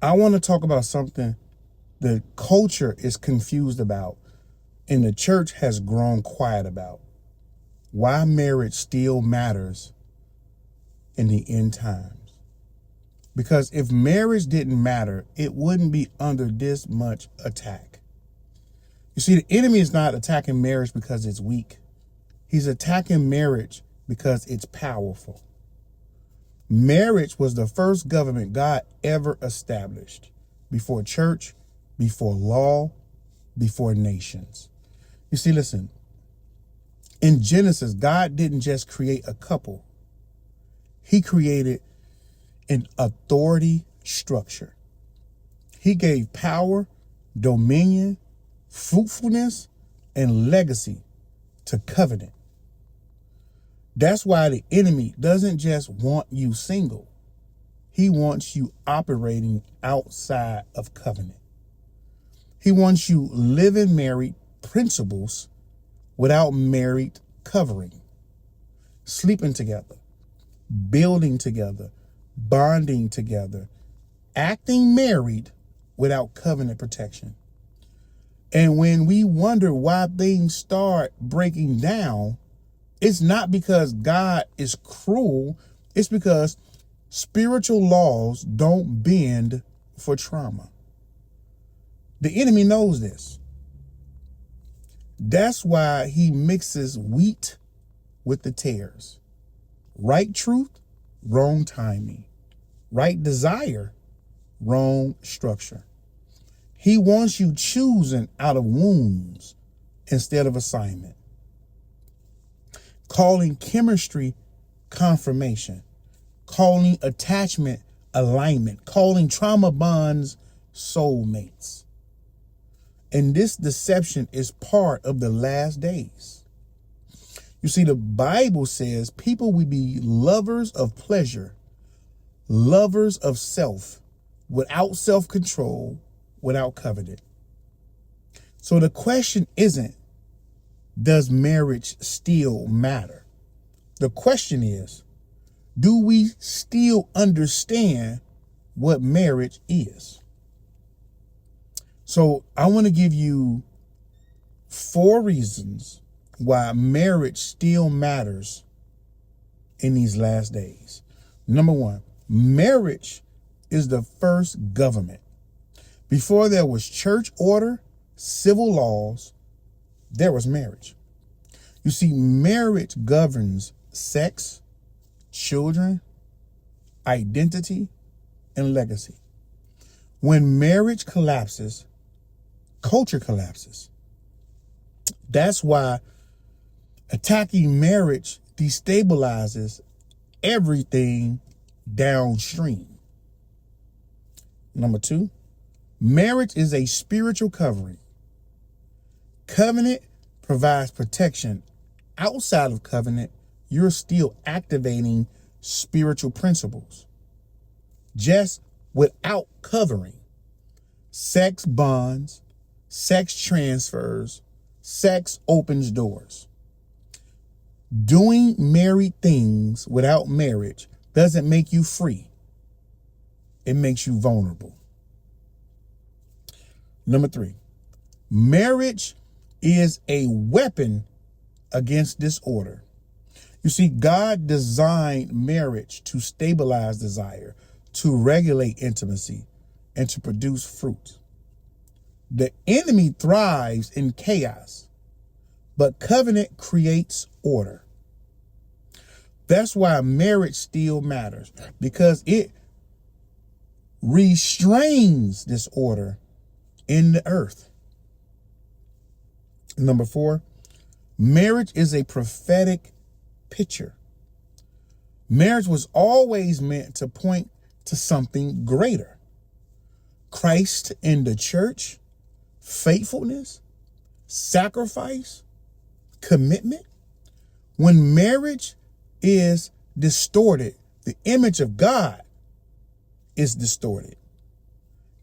I want to talk about something the culture is confused about and the church has grown quiet about. Why marriage still matters in the end times. Because if marriage didn't matter, it wouldn't be under this much attack. You see, the enemy is not attacking marriage because it's weak. He's attacking marriage because it's powerful. Marriage was the first government God ever established before church, before law, before nations. You see, listen, in Genesis, God didn't just create a couple. He created an authority structure. He gave power, dominion, fruitfulness, and legacy to covenant. That's why the enemy doesn't just want you single. He wants you operating outside of covenant. He wants you living married principles without married covering, sleeping together, building together, bonding together, acting married without covenant protection. And when we wonder why things start breaking down, it's not because God is cruel. It's because spiritual laws don't bend for trauma. The enemy knows this. That's why he mixes wheat with the tares. Right truth, wrong timing. Right desire, wrong structure. He wants you choosing out of wounds instead of assignment. Calling chemistry confirmation. Calling attachment alignment. Calling trauma bonds soulmates. And this deception is part of the last days. You see, the Bible says people will be lovers of pleasure, lovers of self, without self-control, without covenant. So the question isn't, does marriage still matter? The question is, do we still understand what marriage is? So I want to give you 4 reasons why marriage still matters in these last days. Number 1, marriage is the first government. Before there was church order, civil laws, there was marriage. You see, marriage governs sex, children, identity, and legacy. When marriage collapses, culture collapses. That's why attacking marriage destabilizes everything downstream. Number 2, marriage is a spiritual covering. Covenant provides protection. Outside of covenant, you're still activating spiritual principles. Just without covering. Sex bonds, sex transfers, sex opens doors. Doing married things without marriage doesn't make you free. It makes you vulnerable. Number 3, marriage is a weapon against disorder. You see, God designed marriage to stabilize desire, to regulate intimacy, and to produce fruit. The enemy thrives in chaos, but covenant creates order. That's why marriage still matters, because it restrains disorder in the earth. Number 4, marriage is a prophetic picture. Marriage was always meant to point to something greater. Christ in the church, faithfulness, sacrifice, commitment. When marriage is distorted, the image of God is distorted.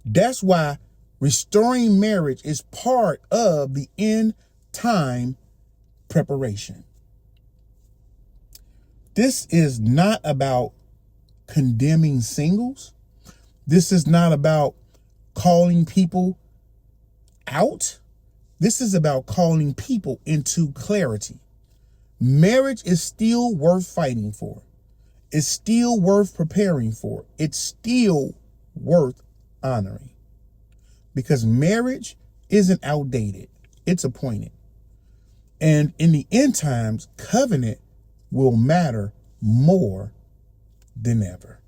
That's why restoring marriage is part of the end time preparation. This is not about condemning singles. This is not about calling people out. This is about calling people into clarity. Marriage is still worth fighting for. It's still worth preparing for. It's still worth honoring. Because marriage isn't outdated. It's appointed. And in the end times, covenant will matter more than ever.